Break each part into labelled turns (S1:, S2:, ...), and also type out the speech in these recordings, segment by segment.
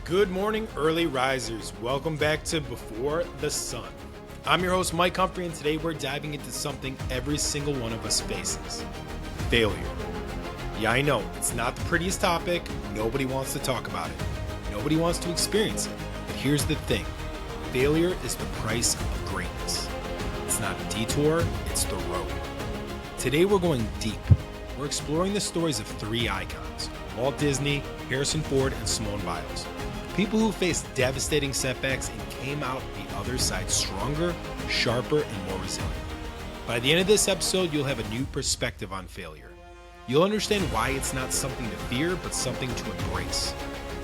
S1: Good morning, early risers. Welcome back to Before the Sun. I'm your host, Mike Humphrey, and today we're diving into something every single one of us faces: failure. Yeah, I know, it's not the prettiest topic. Nobody wants to talk about it. Nobody wants to experience it. But here's the thing: failure is the price of greatness. It's not a detour, it's the road. Today we're going deep. We're exploring the stories of three icons: Walt Disney, Harrison Ford, and Simone Biles. People who faced devastating setbacks and came out the other side stronger, sharper, and more resilient. By the end of this episode, you'll have a new perspective on failure. You'll understand why it's not something to fear, but something to embrace.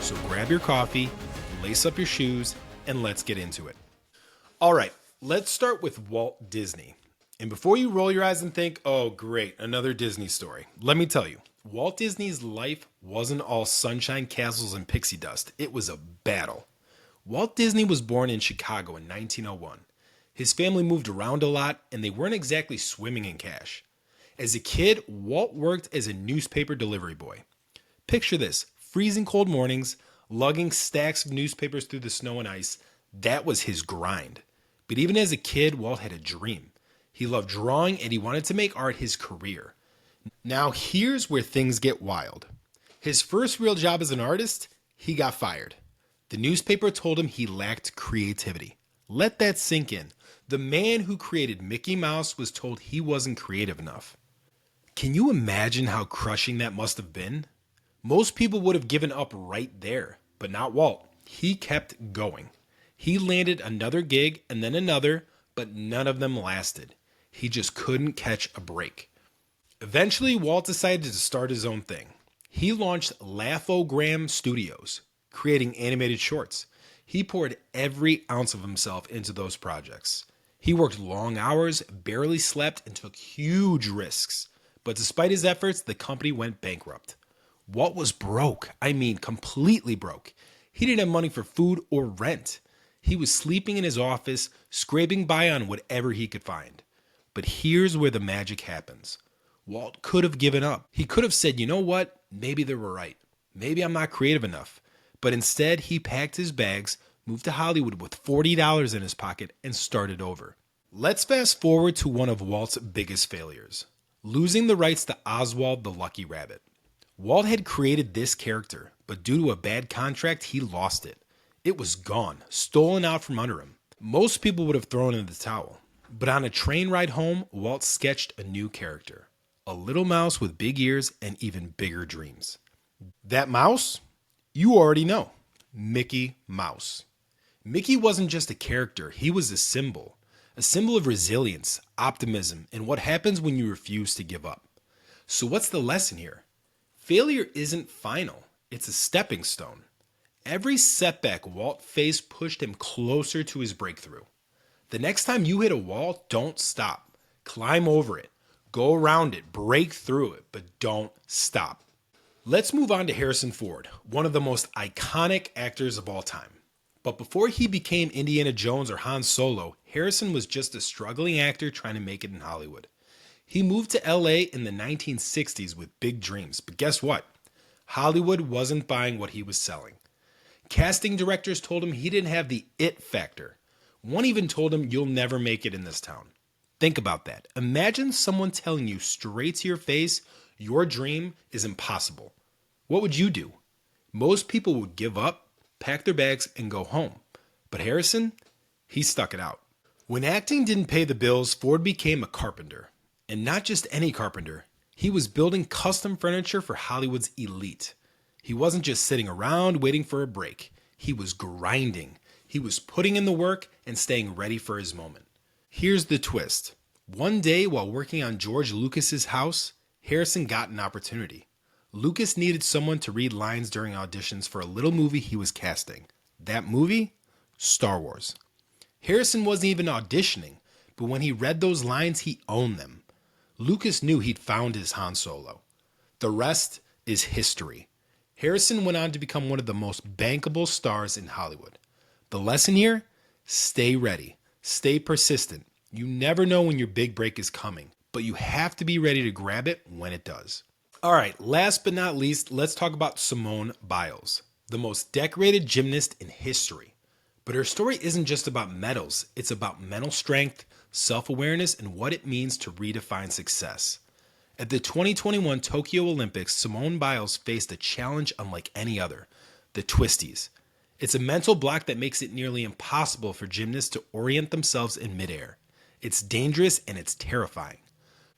S1: So grab your coffee, lace up your shoes, and let's get into it. All right, let's start with Walt Disney. And before you roll your eyes and think, oh great, another Disney story, let me tell you, Walt Disney's life wasn't all sunshine, castles, and pixie dust. It was a battle. Walt Disney was born in Chicago in 1901. His family moved around a lot, and they weren't exactly swimming in cash. As a kid, Walt worked as a newspaper delivery boy. Picture this: freezing cold mornings, lugging stacks of newspapers through the snow and ice. That was his grind. But even as a kid, Walt had a dream. He loved drawing, and he wanted to make art his career. Now here's where things get wild. His first real job as an artist, he got fired. The newspaper told him he lacked creativity. Let that sink in. The man who created Mickey Mouse was told he wasn't creative enough. Can you imagine how crushing that must have been? Most people would have given up right there, but not Walt. He kept going. He landed another gig and then another, but none of them lasted. He just couldn't catch a break. Eventually, Walt decided to start his own thing. He launched Laugh-O-Gram Studios, creating animated shorts. He poured every ounce of himself into those projects. He worked long hours, barely slept, and took huge risks. But despite his efforts, the company went bankrupt. Walt was broke. I mean, completely broke. He didn't have money for food or rent. He was sleeping in his office, scraping by on whatever he could find. But here's where the magic happens. Walt could have given up. He could have said, you know what? Maybe they were right. Maybe I'm not creative enough. But instead, he packed his bags, moved to Hollywood with $40 in his pocket, and started over. Let's fast forward to one of Walt's biggest failures: losing the rights to Oswald the Lucky Rabbit. Walt had created this character, but due to a bad contract, he lost it. It was gone, stolen out from under him. Most people would have thrown in the towel. But on a train ride home, Walt sketched a new character: a little mouse with big ears and even bigger dreams. That mouse? You already know. Mickey Mouse. Mickey wasn't just a character, he was a symbol of resilience, optimism, and what happens when you refuse to give up. So what's the lesson here? Failure isn't final, it's a stepping stone. Every setback Walt faced pushed him closer to his breakthrough. The next time you hit a wall, don't stop. Climb over it. Go around it, break through it, but don't stop. Let's move on to Harrison Ford, one of the most iconic actors of all time. But before he became Indiana Jones or Han Solo, Harrison was just a struggling actor trying to make it in Hollywood. He moved to LA in the 1960s with big dreams, but guess what? Hollywood wasn't buying what he was selling. Casting directors told him he didn't have the it factor. One even told him, you'll never make it in this town. Think about that. Imagine someone telling you straight to your face, your dream is impossible. What would you do? Most people would give up, pack their bags, and go home. But Harrison, he stuck it out. When acting didn't pay the bills, Ford became a carpenter. And not just any carpenter. He was building custom furniture for Hollywood's elite. He wasn't just sitting around waiting for a break. He was grinding. He was putting in the work and staying ready for his moment. Here's the twist. One day while working on George Lucas's house, Harrison got an opportunity. Lucas needed someone to read lines during auditions for a little movie he was casting. That movie? Star Wars. Harrison wasn't even auditioning, but when he read those lines, he owned them. Lucas knew he'd found his Han Solo. The rest is history. Harrison went on to become one of the most bankable stars in Hollywood. The lesson here? Stay ready. Stay persistent. You never know when your big break is coming, but you have to be ready to grab it when it does. All right, last but not least, let's talk about Simone Biles. the most decorated gymnast in history. But her story isn't just about medals, it's about mental strength, self-awareness, and what it means to redefine success. At the 2021 Tokyo Olympics, Simone Biles faced a challenge unlike any other, the twisties. It's a mental block that makes it nearly impossible for gymnasts to orient themselves in midair. It's dangerous and it's terrifying.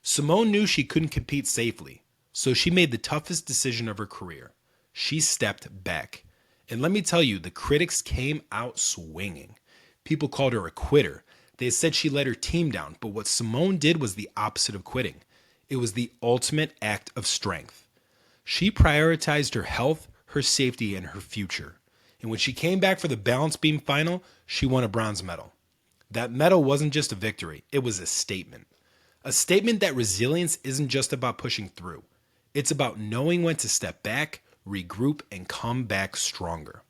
S1: Simone knew she couldn't compete safely, so she made the toughest decision of her career. She stepped back. And let me tell you, the critics came out swinging. People called her a quitter. They said she let her team down, but what Simone did was the opposite of quitting. It was the ultimate act of strength. She prioritized her health, her safety, and her future. And when she came back for the balance beam final, she won a bronze medal. That medal wasn't just a victory, it was a statement. A statement that resilience isn't just about pushing through. It's about knowing when to step back, regroup, and come back stronger.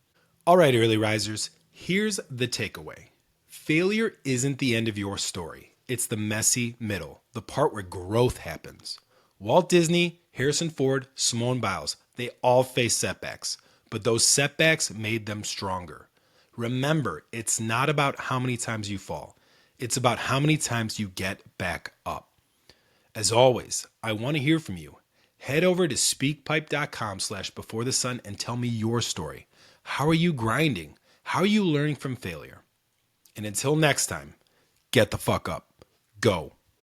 S1: All right, early risers, here's the takeaway. Failure isn't the end of your story. It's the messy middle, the part where growth happens. Walt Disney, Harrison Ford, Simone Biles, they all faced setbacks, but those setbacks made them stronger. Remember, it's not about how many times you fall. It's about how many times you get back up. As always, I want to hear from you. Head over to speakpipe.com/beforethesun and tell me your story. How are you grinding? How are you learning from failure? And until next time, get the fuck up. Go.